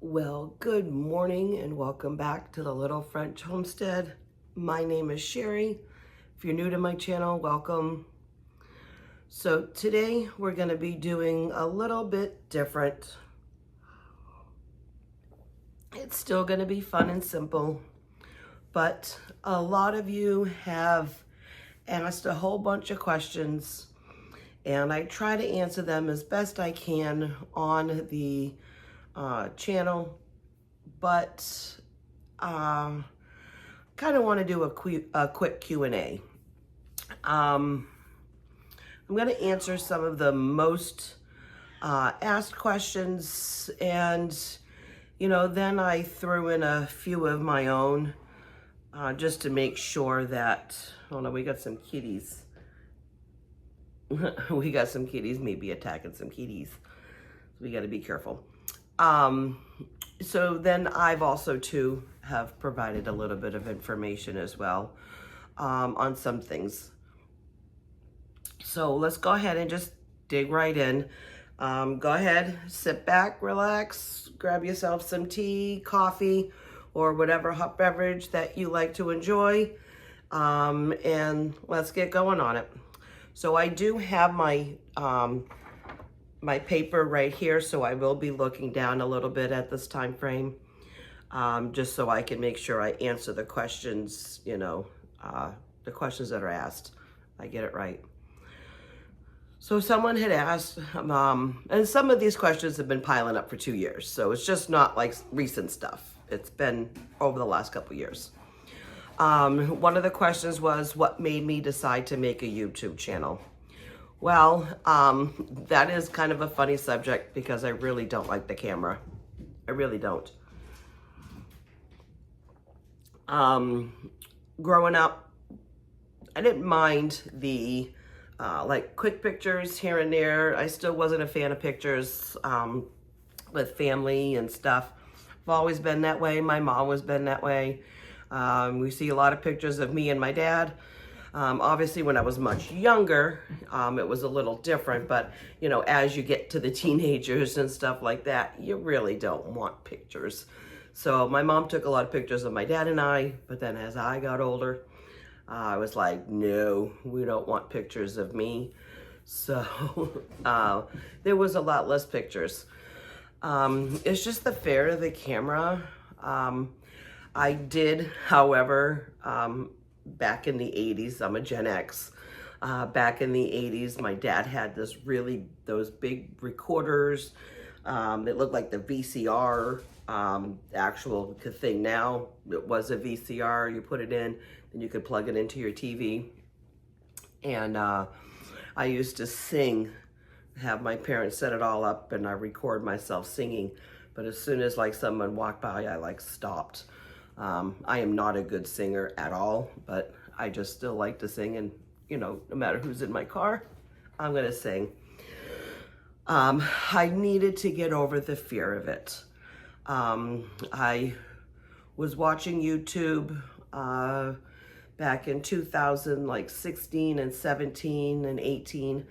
Well, good morning and welcome back to the Little French Homestead. My name is Cherie. If you're new to my channel, welcome. So today we're going to be doing a little bit different. It's still going to be fun and simple, but a lot of you have asked a whole bunch of questions and I try to answer them as best I can on the channel, but kind of want to do a quick Q&A. I'm going to answer some of the most asked questions, and then I threw in a few of my own just to make sure that, oh no, we got some kitties. We got some kitties maybe attacking some kitties. We got to be careful. So then I've also too have provided a little bit of information as well on some things. So let's go ahead and just dig right in. Go ahead, sit back, relax, grab yourself some tea, coffee, or whatever hot beverage that you like to enjoy, and let's get going on it. So I do have my my paper right here, so I will be looking down a little bit at this time frame, just so I can make sure I answer the questions, the questions that are asked. I get it right. So someone had asked, and some of these questions have been piling up for 2 years, so it's just not like recent stuff. It's been over the last couple years. One of the questions was, what made me decide to make a YouTube channel? Well, that is kind of a funny subject because I really don't like the camera. I really don't. Growing up, I didn't mind the like quick pictures here and there. I still wasn't a fan of pictures with family and stuff. I've always been that way. My mom has been that way. We see a lot of pictures of me and my dad. Obviously, when I was much younger, it was a little different, but as you get to the teenagers and stuff like that, you really don't want pictures. So my mom took a lot of pictures of my dad and I, but then as I got older, I was like, no, we don't want pictures of me. So there was a lot less pictures. It's just the fare of the camera. I did, however, back in the 80s, I'm a Gen X. Back in the 80s, my dad had those big recorders. It looked like the VCR, actual thing now. It was a VCR, you put it in, and you could plug it into your TV. And I used to sing, have my parents set it all up, and I record myself singing. But as soon as someone walked by, I stopped. I am not a good singer at all, but I just still like to sing, and no matter who's in my car, I'm gonna sing. I needed to get over the fear of it. I was watching YouTube back in 2016 and 17 and 18,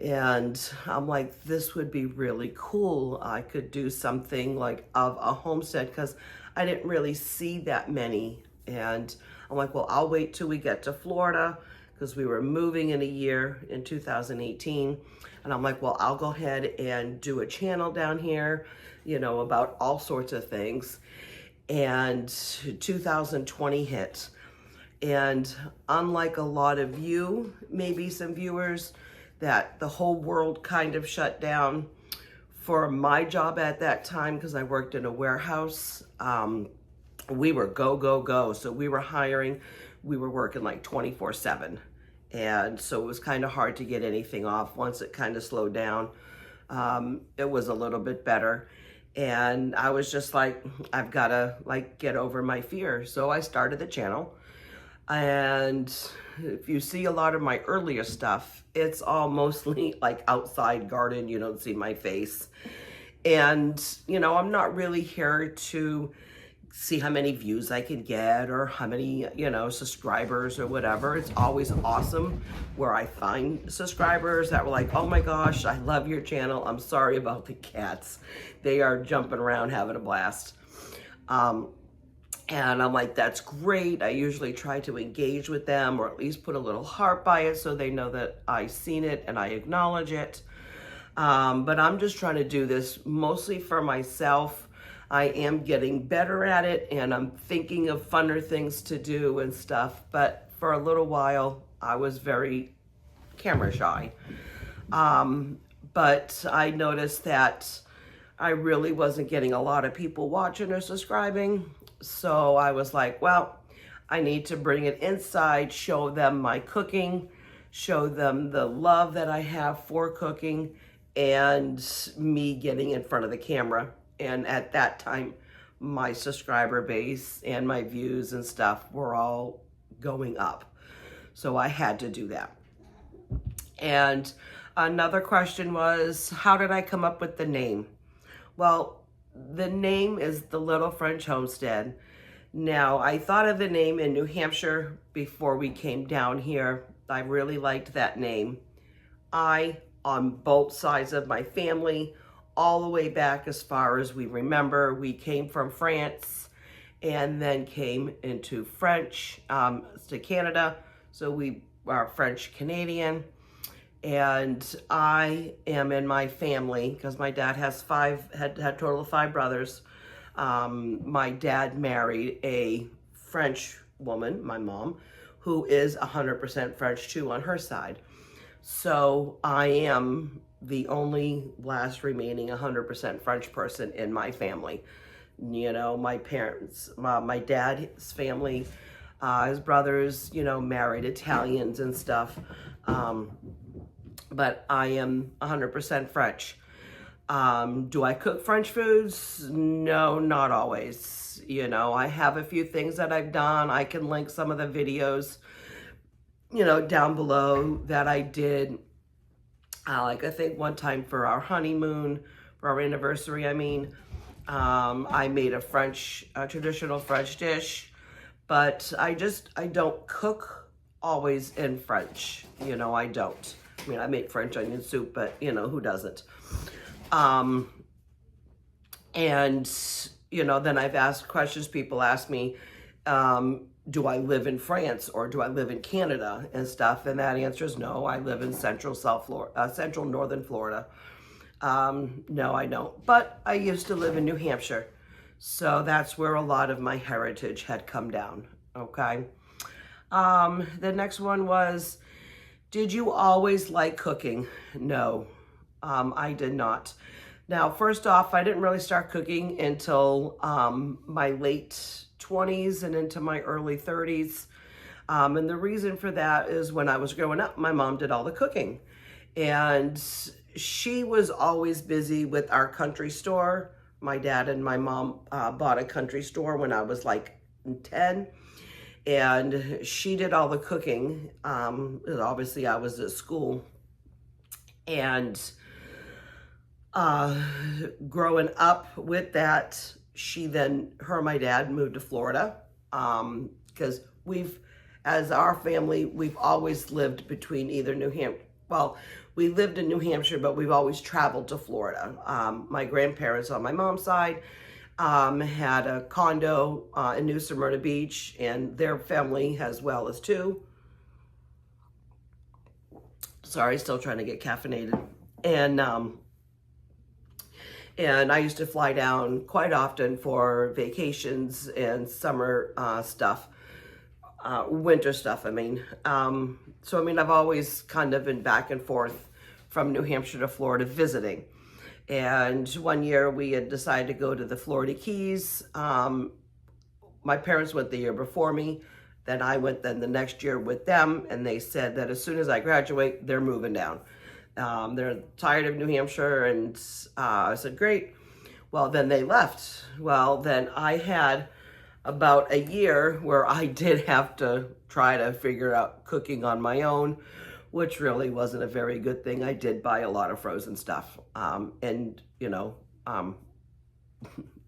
and I'm like, this would be really cool. I could do something of a homestead, because I didn't really see that many. And I'm like, well, I'll wait till we get to Florida, because we were moving in a year in 2018. And I'm like, well, I'll go ahead and do a channel down here, about all sorts of things. And 2020 hit. And unlike a lot of you, maybe some viewers, that the whole world kind of shut down. For my job at that time, because I worked in a warehouse, we were go, go, go. So we were hiring, we were working 24/7. And so it was kind of hard to get anything off. Once it kind of slowed down, it was a little bit better. And I was just like, I've got to get over my fear. So I started the channel. And if you see a lot of my earlier stuff, it's all mostly outside garden. You don't see my face. And, I'm not really here to see how many views I can get or how many, you know, subscribers or whatever. It's always awesome where I find subscribers that were like, oh my gosh, I love your channel. I'm sorry about the cats. They are jumping around having a blast. And I'm like, that's great. I usually try to engage with them or at least put a little heart by it so they know that I've seen it and I acknowledge it. But I'm just trying to do this mostly for myself. I am getting better at it and I'm thinking of funner things to do and stuff. But for a little while, I was very camera shy. But I noticed that I really wasn't getting a lot of people watching or subscribing. So I was like, well, I need to bring it inside, show them my cooking, show them the love that I have for cooking and me getting in front of the camera. And at that time, my subscriber base and my views and stuff were all going up. So I had to do that. And another question was, how did I come up with the name? Well, the name is the Little French Homestead. Now, I thought of the name in New Hampshire before we came down here. I really liked that name. On both sides of my family, all the way back as far as we remember, we came from France and then came into French, to Canada. So we are French Canadian. And I am in my family, because my dad has had a total of 5 brothers. My dad married a French woman, my mom, who is 100% French too on her side. So I am the only last remaining 100% French person in my family. You know, my parents, my dad's family, his brothers, you know, married Italians and stuff. But I am 100% French. Do I cook French foods? No, not always. You know, I have a few things that I've done. I can link some of the videos, you know, down below that I did. Like I think one time for our honeymoon, for our anniversary, I mean, I made a traditional French dish, but I don't cook always in French. You know, I don't. I mean, I make French onion soup, but, you know, who doesn't? And, you know, then I've asked questions. People ask me, do I live in France or do I live in Canada and stuff? And that answer is no. I live in central northern Florida. No, I don't. But I used to live in New Hampshire. So that's where a lot of my heritage had come down, okay? The next one was, did you always like cooking? No, I did not. Now, first off, I didn't really start cooking until my late 20s and into my early 30s. And the reason for that is when I was growing up, my mom did all the cooking. And she was always busy with our country store. My dad and my mom bought a country store when I was like 10. And she did all the cooking. Obviously, I was at school. And growing up with that, her and my dad moved to Florida. Because as our family, we've always lived between either we lived in New Hampshire, but we've always traveled to Florida. My grandparents on my mom's side had a condo in New Smyrna Beach, and their family as well as too. Sorry, still trying to get caffeinated. And I used to fly down quite often for vacations and summer stuff, winter stuff, I mean. So, I mean, I've always kind of been back and forth from New Hampshire to Florida visiting. And one year we had decided to go to the Florida Keys. My parents went the year before me. Then I went the next year with them. And they said that as soon as I graduate, they're moving down. They're tired of New Hampshire. And I said, great. Well, then they left. Well, then I had about a year where I did have to try to figure out cooking on my own, which really wasn't a very good thing. I did buy a lot of frozen stuff and, you know,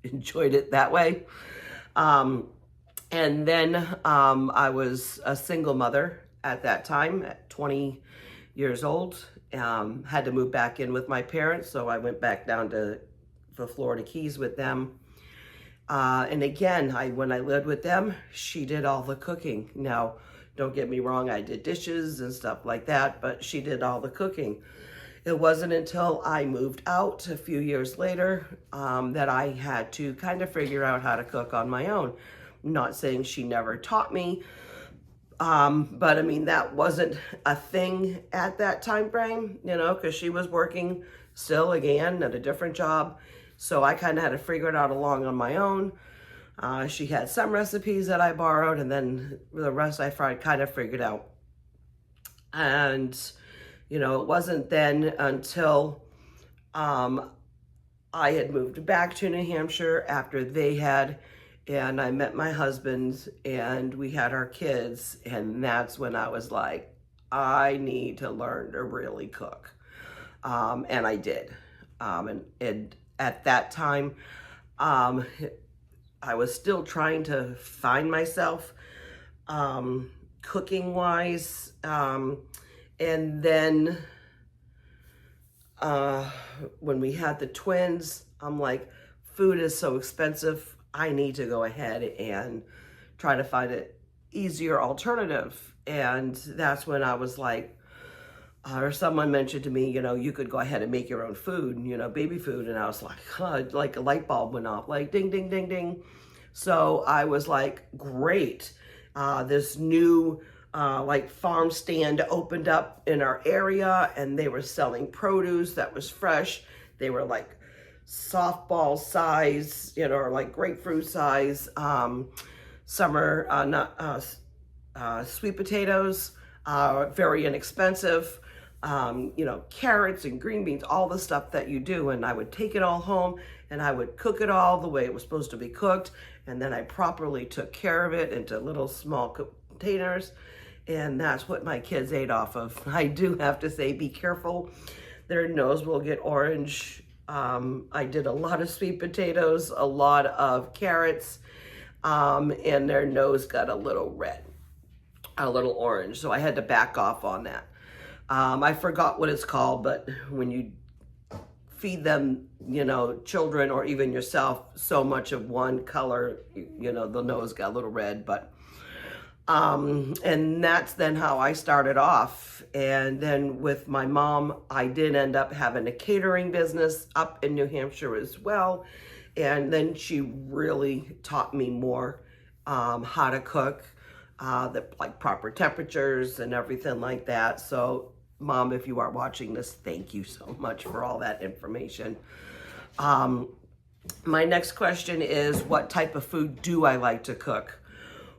enjoyed it that way. And then I was a single mother at that time, at 20 years old. Had to move back in with my parents, so I went back down to the Florida Keys with them. And again, when I lived with them, she did all the cooking. Now, don't get me wrong, I did dishes and stuff like that, but she did all the cooking. It wasn't until I moved out a few years later that I had to kind of figure out how to cook on my own. I'm not saying she never taught me, but I mean, that wasn't a thing at that time frame, you know, because she was working still again at a different job. So I kind of had to figure it out along on my own. She had some recipes that I borrowed, and then the rest I kind of figured out. And, you know, it wasn't then until I had moved back to New Hampshire after they had, and I met my husband, and we had our kids, and that's when I was like, I need to learn to really cook. And I did. And at that time, I was still trying to find myself cooking-wise. And then when we had the twins, I'm like, food is so expensive. I need to go ahead and try to find an easier alternative. And that's when I was like, or someone mentioned to me, you know, you could go ahead and make your own food, you know, baby food. And I was like, like a light bulb went off, like ding, ding, ding, ding. So I was like, great. This new like farm stand opened up in our area, and they were selling produce that was fresh. They were like softball size, you know, or like grapefruit size, summer sweet potatoes, very inexpensive. You know, carrots and green beans, all the stuff that you do. And I would take it all home and I would cook it all the way it was supposed to be cooked. And then I properly took care of it into little small containers. And that's what my kids ate off of. I do have to say, be careful. Their nose will get orange. I did a lot of sweet potatoes, a lot of carrots, and their nose got a little red, a little orange. So I had to back off on that. I forgot what it's called, but when you feed them, you know, children or even yourself, so much of one color, you know, the nose got a little red, but, and that's then how I started off. And then with my mom, I did end up having a catering business up in New Hampshire as well. And then she really taught me more, how to cook, like proper temperatures and everything like that. So Mom, if you are watching this, thank you so much for all that information. My next question is, what type of food do I like to cook?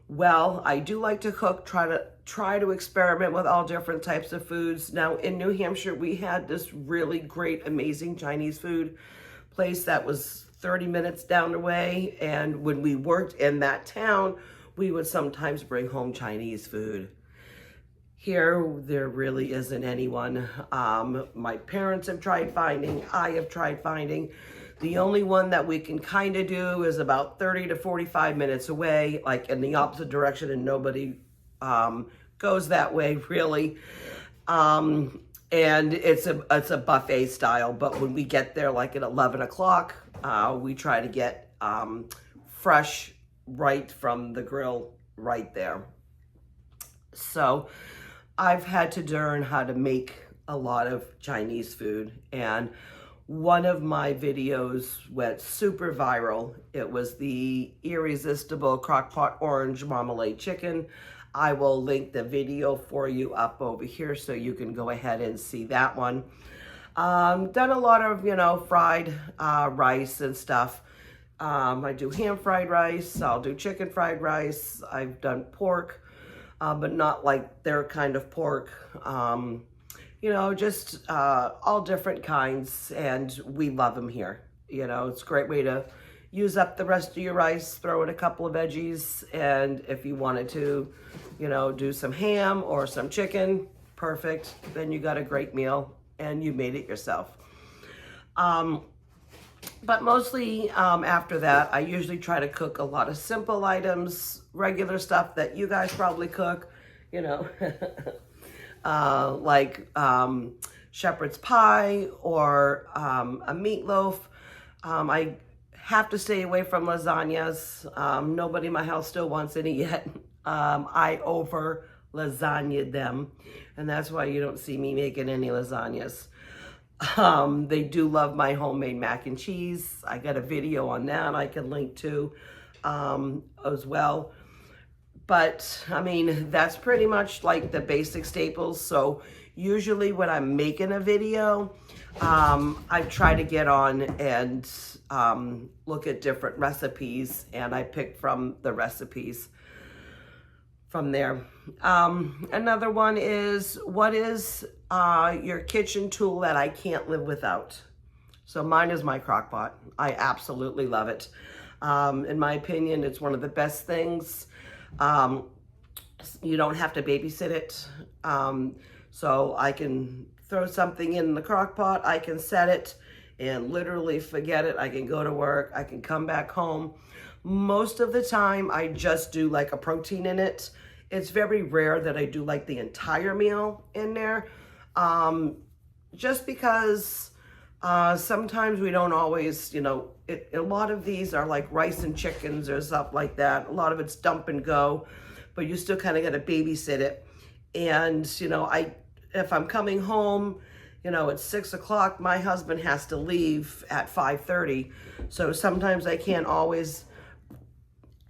Well, I do like to cook, try to experiment with all different types of foods. Now in New Hampshire, we had this really great, amazing Chinese food place that was 30 minutes down the way. And when we worked in that town, we would sometimes bring home Chinese food. Here, there really isn't anyone. My parents have tried finding, I have tried finding. The only one that we can kind of do is about 30 to 45 minutes away, like in the opposite direction, and nobody goes that way really. And it's a buffet style, but when we get there like at 11 o'clock, we try to get fresh right from the grill right there. So I've had to learn how to make a lot of Chinese food, and one of my videos went super viral. It was the irresistible crockpot orange marmalade chicken. I will link the video for you up over here so you can go ahead and see that one. Done a lot of, you know, fried rice and stuff. I do ham fried rice, I'll do chicken fried rice, I've done pork. But not like their kind of pork, you know, just all different kinds, and we love them here. You know, it's a great way to use up the rest of your rice, throw in a couple of veggies, and if you wanted to, you know, do some ham or some chicken, perfect. Then you got a great meal, and you made it yourself. But mostly after that, I usually try to cook a lot of simple items, regular stuff that you guys probably cook, you know, like shepherd's pie or a meatloaf. I have to stay away from lasagnas. Nobody in my house still wants any yet. I over lasagnaed them, and that's why you don't see me making any lasagnas. They do love my homemade mac and cheese. I got a video on that I can link to as well. But I mean, that's pretty much like the basic staples. So usually when I'm making a video, I try to get on and look at different recipes, and I pick from the recipes from there. Another one is, what is your kitchen tool that I can't live without? So mine is my crock pot. I absolutely love it. In my opinion, it's one of the best things. You don't have to babysit it. So I can throw something in the crock pot, I can set it and literally forget it. I can go to work, I can come back home. Most of the time I just do like a protein in it. It's very rare that I do like the entire meal in there. Just because sometimes we don't always, you know, a lot of these are like rice and chickens or stuff like that. A lot of it's dump and go, but you still kind of got to babysit it. And, you know, if I'm coming home, you know, it's 6 o'clock, my husband has to leave at 5:30. So sometimes I can't always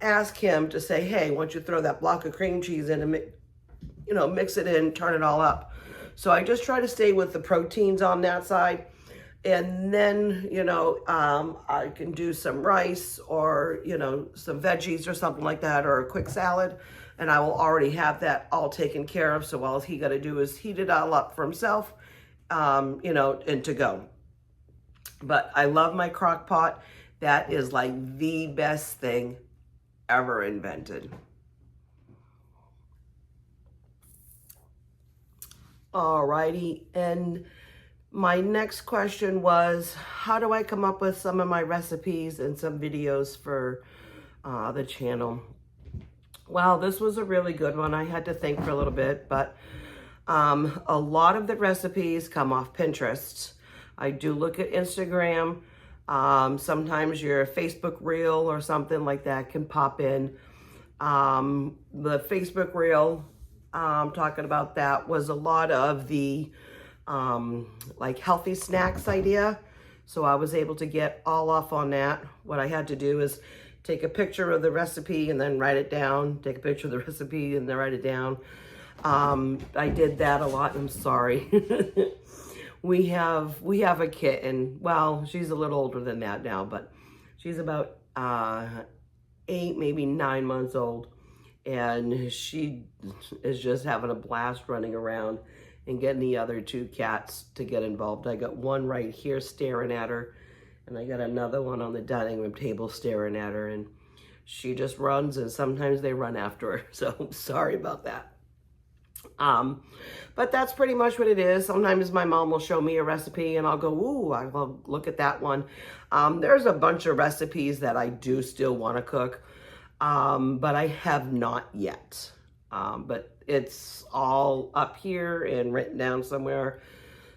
ask him to say, hey, why don't you throw that block of cream cheese in and, you know, mix it in, turn it all up. So I just try to stay with the proteins on that side. And then, you know, I can do some rice or, you know, some veggies or something like that, or a quick salad. And I will already have that all taken care of. So all he got to do is heat it all up for himself, you know, and to go. But I love my crock pot. That is like the best thing ever invented. Alrighty, and my next question was, how do I come up with some of my recipes and some videos for the channel? Well, this was a really good one. I had to think for a little bit, but a lot of the recipes come off Pinterest. I do look at Instagram. Sometimes your Facebook reel or something like that can pop in. The Facebook reel, talking about that, was a lot of the like healthy snacks idea. So I was able to get all off on that. What I had to do is take a picture of the recipe and then write it down, take a picture of the recipe and then write it down. I did that a lot. I'm sorry. We have a kitten. Well, she's a little older than that now, but she's about 8, maybe 9 months old. And she is just having a blast running around and getting the other 2 cats to get involved. I got one right here staring at her, and I got another one on the dining room table staring at her, and she just runs, and sometimes they run after her. So sorry about that. But that's pretty much what it is. Sometimes my mom will show me a recipe and I'll go, ooh, I will look at that one. There's a bunch of recipes that I do still want to cook, but I have not yet. But it's all up here and written down somewhere.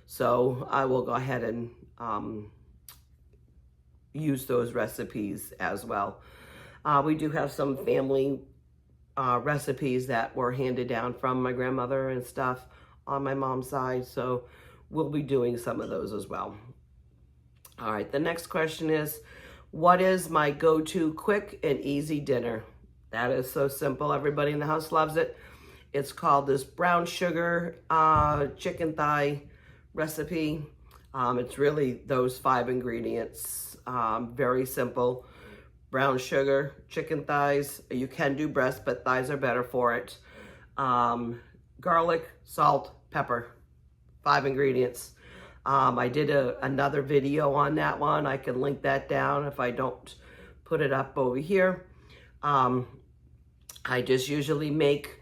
So I will go ahead and use those recipes as well. We do have some family recipes that were handed down from my grandmother and stuff on my mom's side. So we'll be doing some of those as well. All right, the next question is, what is my go-to quick and easy dinner? That is so simple. Everybody in the house loves it. It's called this brown sugar chicken thigh recipe. It's really those 5 ingredients. Very simple. Brown sugar, chicken thighs. You can do breast, but thighs are better for it. Garlic, salt, pepper. 5 ingredients. I did another video on that one. I can link that down if I don't put it up over here. I just usually make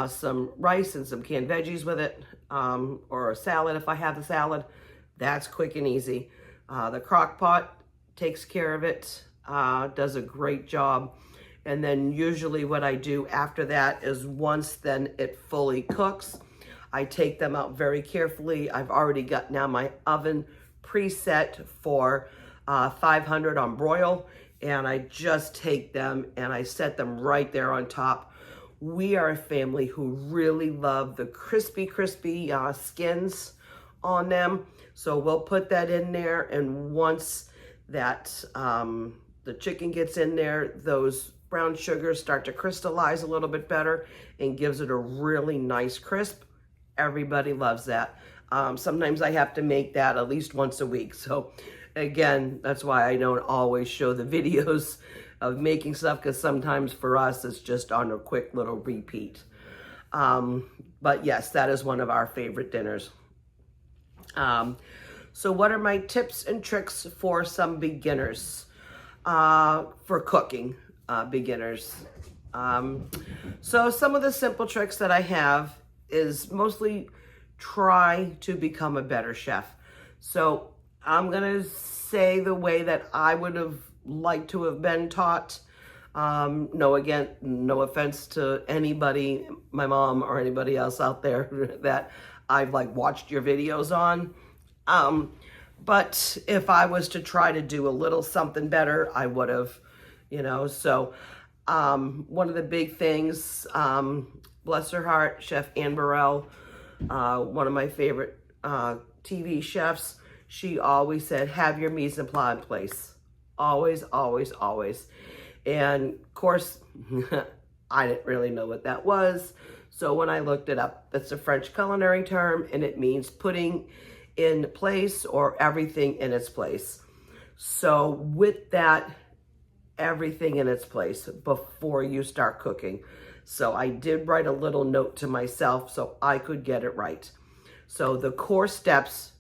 some rice and some canned veggies with it, or a salad if I have the salad. That's quick and easy. The crock pot, takes care of it, does a great job. And then usually what I do after that is once then it fully cooks, I take them out very carefully. I've already got now my oven preset for 500 on broil, and I just take them and I set them right there on top. We are a family who really love the crispy skins on them. So we'll put that in there, and once that the chicken gets in there, those brown sugars start to crystallize a little bit better and gives it a really nice crisp. Everybody loves that. Sometimes I have to make that at least once a week. So again, that's why I don't always show the videos of making stuff, because sometimes for us it's just on a quick little repeat. But yes, that is one of our favorite dinners. So what are my tips and tricks for some beginners, for cooking, beginners? So some of the simple tricks that I have is mostly try to become a better chef. So I'm gonna say the way that I would have liked to have been taught. No offense to anybody, my mom or anybody else out there that I've like watched your videos on. But if I was to try to do a little something better, I would have, so one of the big things, bless her heart, Chef Ann Burrell, one of my favorite TV chefs, she always said, have your mise en place in place. Always, always, always. And of course, I didn't really know what that was. So when I looked it up, that's a French culinary term, and it means putting in place or everything in its place. So with that, everything in its place before you start cooking. So I did write a little note to myself so I could get it right. So the core steps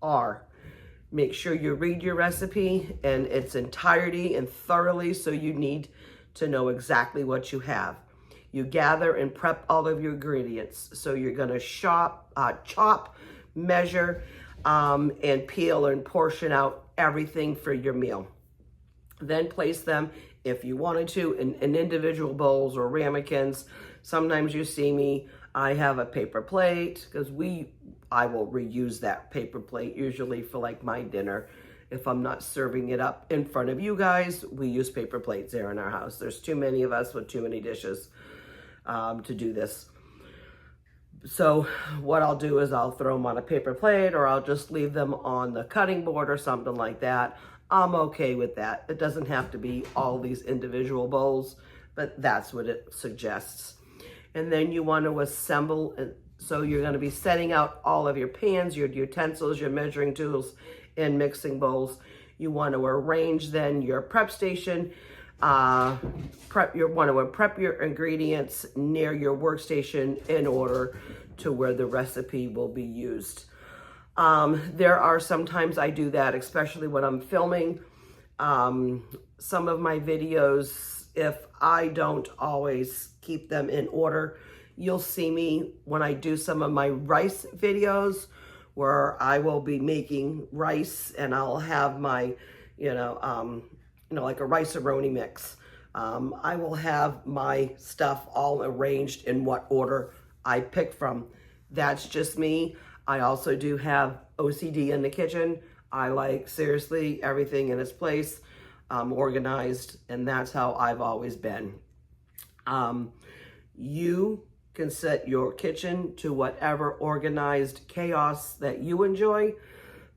are: make sure you read your recipe in its entirety and thoroughly, so you need to know exactly what you have. You gather and prep all of your ingredients. So you're gonna chop, measure, and peel and portion out everything for your meal. Then place them, if you wanted to, in individual bowls or ramekins. Sometimes you see me, I have a paper plate, because I will reuse that paper plate usually for like my dinner. If I'm not serving it up in front of you guys, we use paper plates there in our house. There's too many of us with too many dishes to do this. So what I'll do is I'll throw them on a paper plate, or I'll just leave them on the cutting board or something like that. I'm okay with that. It doesn't have to be all these individual bowls, but that's what it suggests. And then you want to assemble, so you're going to be setting out all of your pans, your utensils, your measuring tools, and mixing bowls. You want to arrange then your prep station. You want to prep your ingredients near your workstation in order to where the recipe will be used. There are sometimes I do that, especially when I'm filming some of my videos. If I don't always keep them in order, you'll see me when I do some of my rice videos where I will be making rice, and I'll have my, like a rice-a-roni mix. I will have my stuff all arranged in what order I pick from. That's just me. I also do have OCD in the kitchen. I like, seriously, everything in its place, organized, and that's how I've always been. You can set your kitchen to whatever organized chaos that you enjoy,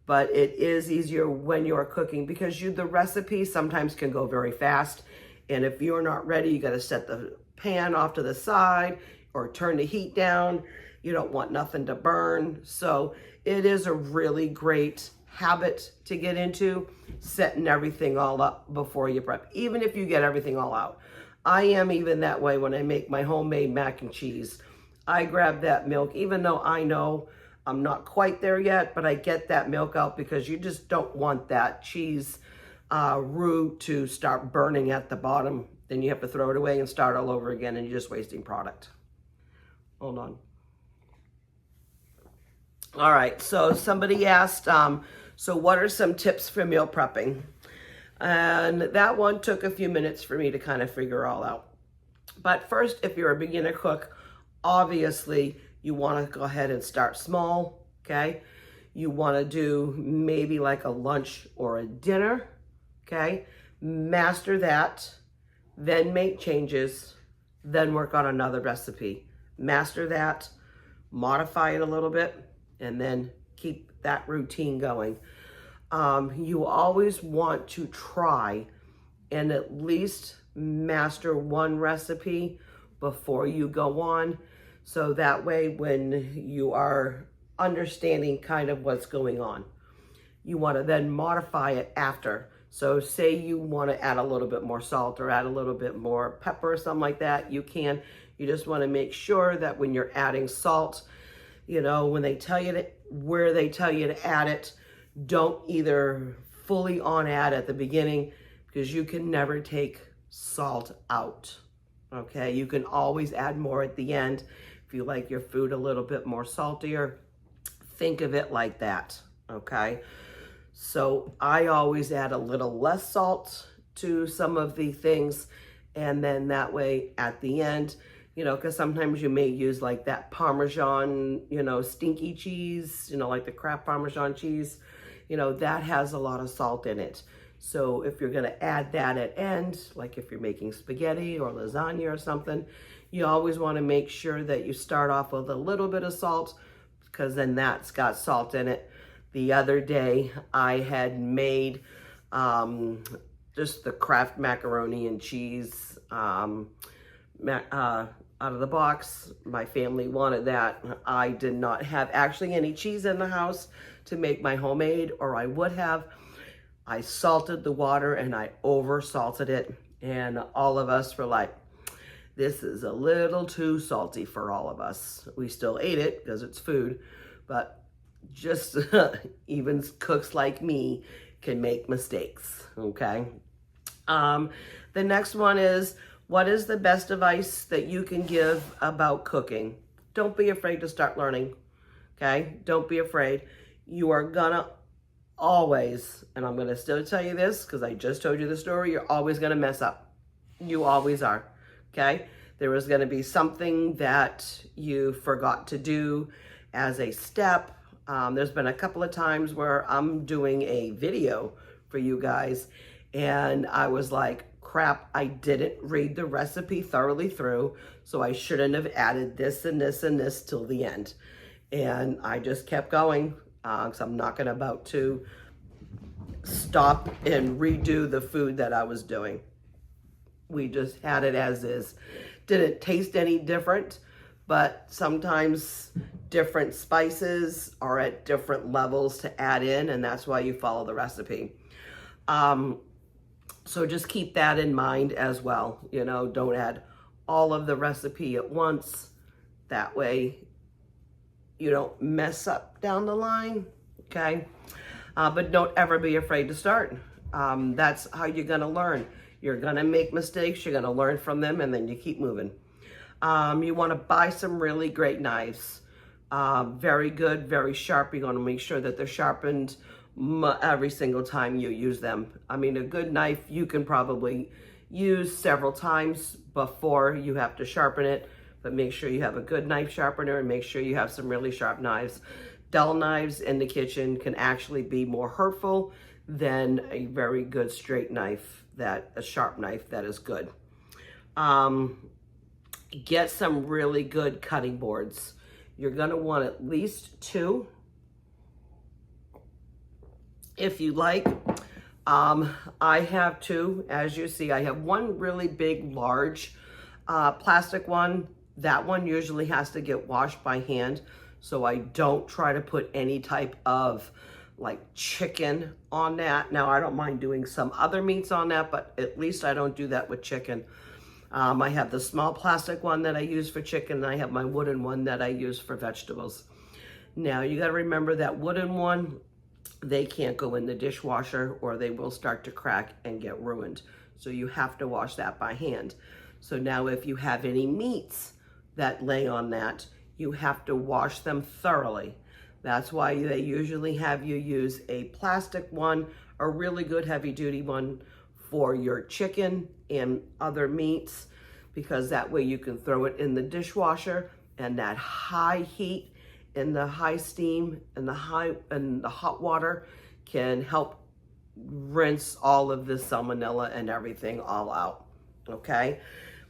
but it is easier when you're cooking, because the recipe sometimes can go very fast, and if you're not ready, you got to set the pan off to the side or turn the heat down. You don't want nothing to burn. So it is a really great habit to get into, setting everything all up before you prep, even if you get everything all out. I am even that way when I make my homemade mac and cheese. I grab that milk, even though I know I'm not quite there yet, but I get that milk out because you just don't want that cheese roux to start burning at the bottom. Then you have to throw it away and start all over again, and you're just wasting product. Hold on. All right, so somebody asked, so what are some tips for meal prepping? And that one took a few minutes for me to kind of figure all out. But first, if you're a beginner cook, obviously you want to go ahead and start small, okay? You want to do maybe like a lunch or a dinner, okay? Master that, then make changes, then work on another recipe. Master that, modify it a little bit, and then keep that routine going. You always want to try and at least master one recipe before you go on. So that way when you are understanding kind of what's going on, you want to then modify it after. So say you want to add a little bit more salt or add a little bit more pepper or something like that, you can. You just want to make sure that when you're adding salt, you know, when they tell you where they tell you to add it, don't either fully on add at the beginning, because you can never take salt out, okay? You can always add more at the end. If you like your food a little bit more saltier, think of it like that, okay? So I always add a little less salt to some of the things, and then that way at the end, you know, because sometimes you may use like that Parmesan, you know, stinky cheese, you know, like the Kraft Parmesan cheese, you know, that has a lot of salt in it. So if you're gonna add that at end, like if you're making spaghetti or lasagna or something, you always wanna make sure that you start off with a little bit of salt, because then that's got salt in it. The other day I had made just the Kraft macaroni and cheese out of the box. My family wanted that. I did not have actually any cheese in the house to make my homemade, or I would have. I salted the water and I over salted it, and all of us were like, this is a little too salty for all of us. We still ate it because it's food, but just even cooks like me can make mistakes, okay? The next one is, what is the best advice that you can give about cooking? Don't be afraid to start learning, okay? Don't be afraid. You are gonna always, and I'm gonna still tell you this because I just told you the story, you're always gonna mess up. You always are, okay? There is gonna be something that you forgot to do as a step. There's been a couple of times where I'm doing a video for you guys and I was like, crap, I didn't read the recipe thoroughly through, so I shouldn't have added this and this and this till the end. And I just kept going, because I'm not gonna about to stop and redo the food that I was doing. We just had it as is. Didn't taste any different, but sometimes different spices are at different levels to add in, and that's why you follow the recipe. So just keep that in mind as well. You know, don't add all of the recipe at once. That way you don't mess up down the line, okay? But don't ever be afraid to start. That's how you're gonna learn. You're gonna make mistakes, you're gonna learn from them, and then you keep moving. You wanna buy some really great knives. Very good, very sharp. You're gonna make sure that they're sharpened every single time you use them. I mean, a good knife you can probably use several times before you have to sharpen it, but make sure you have a good knife sharpener and make sure you have some really sharp knives. Dull knives in the kitchen can actually be more hurtful than a very good straight knife, a sharp knife that is good. Get some really good cutting boards. You're gonna want at least 2. If you like, I have 2, as you see. I have one really big, large plastic one. That one usually has to get washed by hand, so I don't try to put any type of like chicken on that. Now, I don't mind doing some other meats on that, but at least I don't do that with chicken. I have the small plastic one that I use for chicken, and I have my wooden one that I use for vegetables. Now, you gotta remember that wooden one, they can't go in the dishwasher or they will start to crack and get ruined. So you have to wash that by hand. So now if you have any meats that lay on that, you have to wash them thoroughly. That's why they usually have you use a plastic one a really good heavy duty one for your chicken and other meats, because that way you can throw it in the dishwasher, and that high heat and the high steam and the hot water can help rinse all of the salmonella and everything all out. Okay,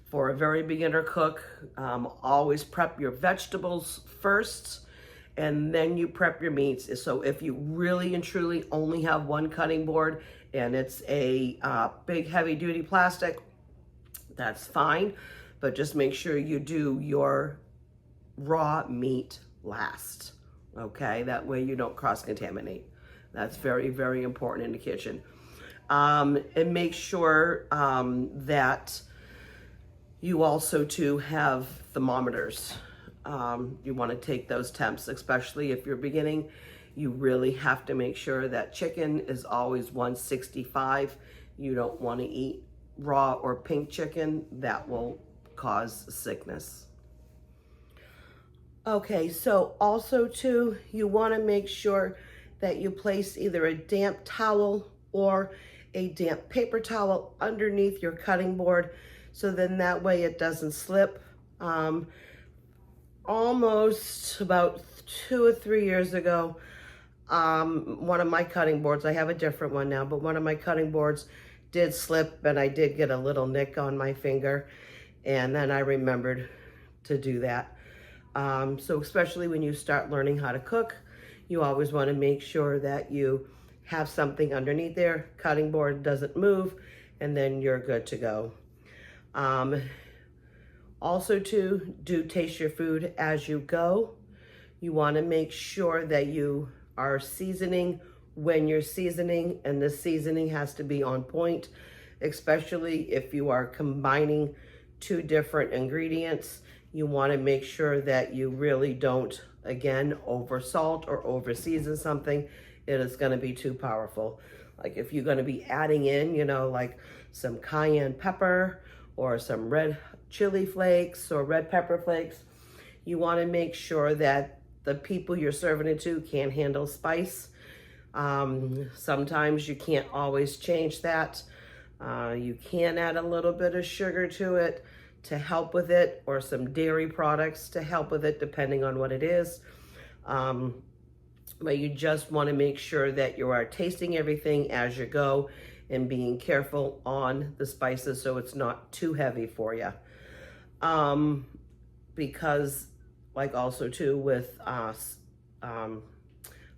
for a very beginner cook, always prep your vegetables first, and then you prep your meats. So if you really and truly only have one cutting board and it's a big heavy duty plastic, that's fine, but just make sure you do your raw meat last. Okay, that way you don't cross-contaminate. That's very, very important in the kitchen. And make sure that you also too have thermometers. You want to take those temps, especially if you're beginning. You really have to make sure that chicken is always 165. You don't want to eat raw or pink chicken. That will cause sickness. Okay, so also too, you want to make sure that you place either a damp towel or a damp paper towel underneath your cutting board, so then that way it doesn't slip. Almost about 2 or 3 years ago, one of my cutting boards, I have a different one now, but one of my cutting boards did slip, and I did get a little nick on my finger, and then I remembered to do that. So especially when you start learning how to cook, you always want to make sure that you have something underneath there, cutting board doesn't move, and then you're good to go. Also too, do taste your food as you go. You want to make sure that you are seasoning when you're seasoning, and the seasoning has to be on point, especially if you are combining 2 different ingredients. You want to make sure that you really don't, again, over salt or over season something. It is going to be too powerful. Like if you're going to be adding in, you know, like some cayenne pepper or some red chili flakes or red pepper flakes, you want to make sure that the people you're serving it to can't handle spice. Sometimes you can't always change that. You can add a little bit of sugar to it to help with it, or some dairy products to help with it, depending on what it is. But you just want to make sure that you are tasting everything as you go and being careful on the spices so it's not too heavy for you. Because like also too with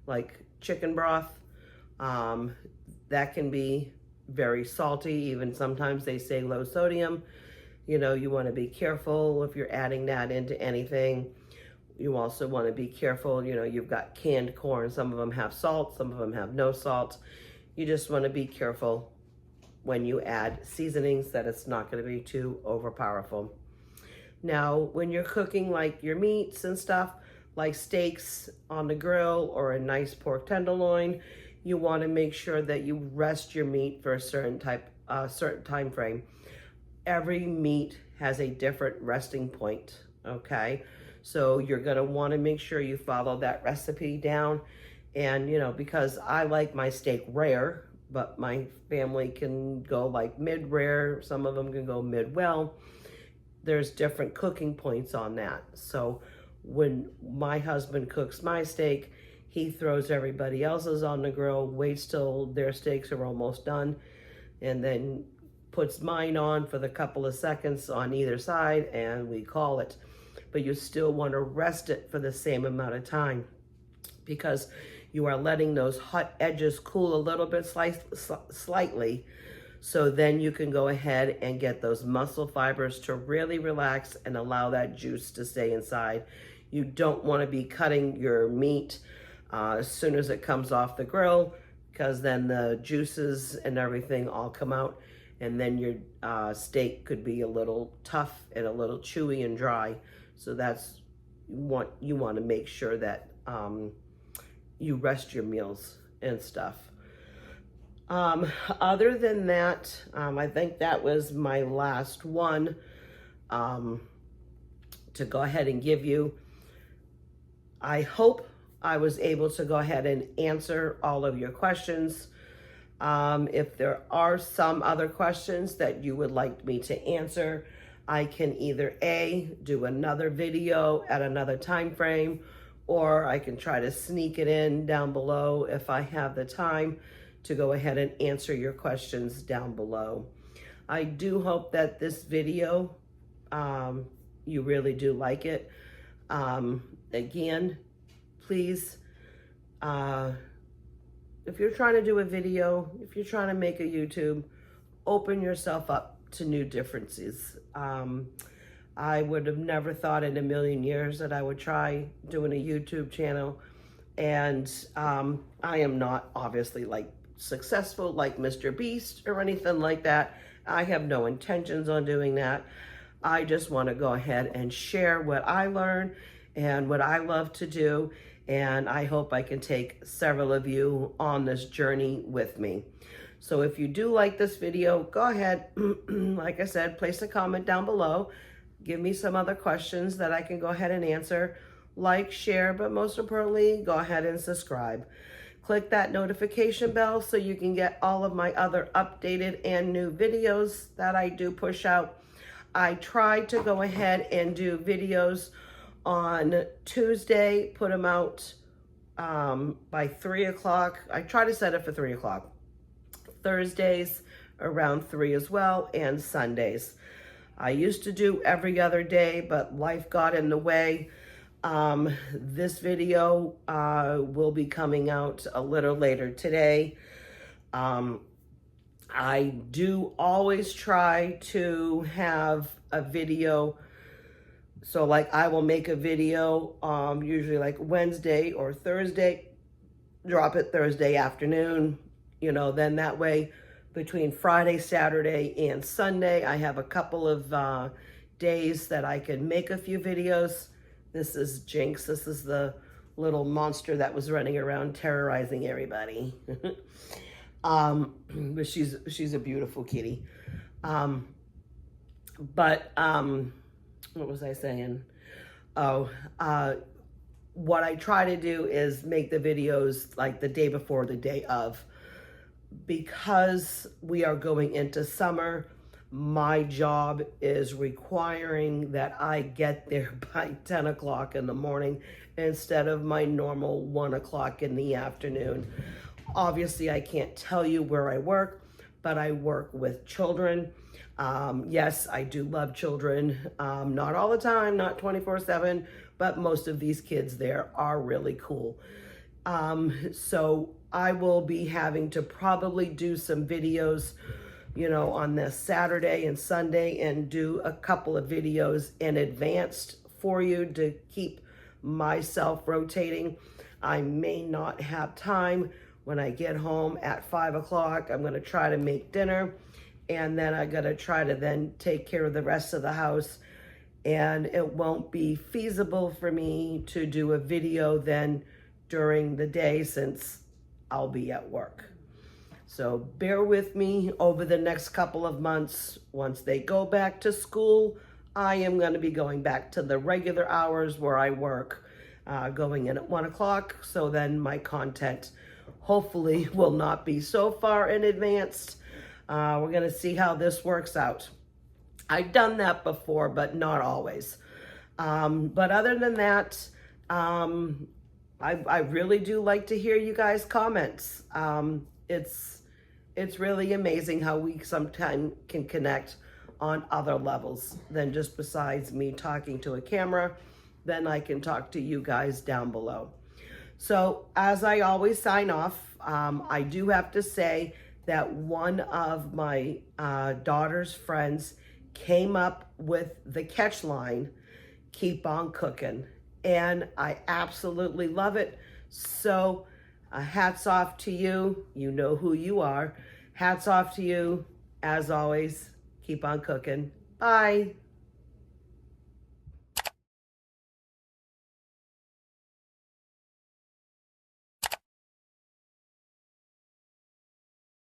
like chicken broth, that can be very salty. Even sometimes they say low sodium. You know, you want to be careful if you're adding that into anything. You also want to be careful, you know, you've got canned corn. Some of them have salt, some of them have no salt. You just want to be careful when you add seasonings that it's not going to be too overpowerful. Now, when you're cooking like your meats and stuff, like steaks on the grill or a nice pork tenderloin, you want to make sure that you rest your meat for a certain time frame. Every meat has a different resting point, okay? So you're gonna wanna make sure you follow that recipe down. And, you know, because I like my steak rare, but my family can go like mid-rare, some of them can go mid-well. There's different cooking points on that. So when my husband cooks my steak, he throws everybody else's on the grill, waits till their steaks are almost done, and then puts mine on for the couple of seconds on either side, and we call it. But you still want to rest it for the same amount of time, because you are letting those hot edges cool a little bit slightly, so then you can go ahead and get those muscle fibers to really relax and allow that juice to stay inside. You don't want to be cutting your meat as soon as it comes off the grill, because then the juices and everything all come out, and then your steak could be a little tough and a little chewy and dry. So that's what you want to make sure that you rest your meals and stuff. Other than that, I think that was my last one to go ahead and give you. I hope I was able to go ahead and answer all of your questions. If there are some other questions that you would like me to answer, I can either A, do another video at another time frame, or I can try to sneak it in down below if I have the time to go ahead and answer your questions down below. I do hope that this video, you really do like it. Again, please, if you're trying to do a video, if you're trying to make a YouTube, open yourself up to new differences. I would have never thought in a million years that I would try doing a YouTube channel. And I am not obviously like successful like Mr. Beast or anything like that. I have no intentions on doing that. I just want to go ahead and share what I learned and what I love to do. And I hope I can take several of you on this journey with me. So if you do like this video, go ahead, like I said, place a comment down below. Give me some other questions that I can go ahead and answer. Like, share, but most importantly, go ahead and subscribe. Click that notification bell so you can get all of my other updated and new videos that I do push out. I try to go ahead and do videos on Tuesday, put them out by 3 o'clock. I try to set it for 3 o'clock. Thursdays around 3 as well, and Sundays. I used to do every other day, but life got in the way. This video will be coming out a little later today. I do always try to have a video. So like I will make a video usually like Wednesday or Thursday, drop it Thursday afternoon, you know, then that way between Friday, Saturday, and Sunday, I have a couple of days that I can make a few videos. This is Jinx. This is the little monster that was running around terrorizing everybody. But she's a beautiful kitty. What was I saying? Oh, what I try to do is make the videos like the day before, the day of. Because we are going into summer, my job is requiring that I get there by 10 o'clock in the morning instead of my normal 1 o'clock in the afternoon. Obviously, I can't tell you where I work, but I work with children. Yes, I do love children. Not all the time, not 24/7, but most of these kids there are really cool. So I will be having to probably do some videos, you know, on this Saturday and Sunday, and do a couple of videos in advance for you to keep myself rotating. I may not have time when I get home at 5 o'clock. I'm going to try to make dinner, and then I got to try to then take care of the rest of the house. And it won't be feasible for me to do a video then during the day since I'll be at work. So bear with me over the next couple of months. Once they go back to school, I am going to be going back to the regular hours where I work, going in at 1 o'clock. So then my content hopefully will not be so far in advance. We're going to see how this works out. I've done that before, but not always. But other than that, I really do like to hear you guys' comments. It's really amazing how we sometimes can connect on other levels than just besides me talking to a camera. Then I can talk to you guys down below. So as I always sign off, I do have to say that one of my daughter's friends came up with the catch line, "Keep on cooking." And I absolutely love it. So hats off to you. You know who you are. Hats off to you. As always, keep on cooking. Bye.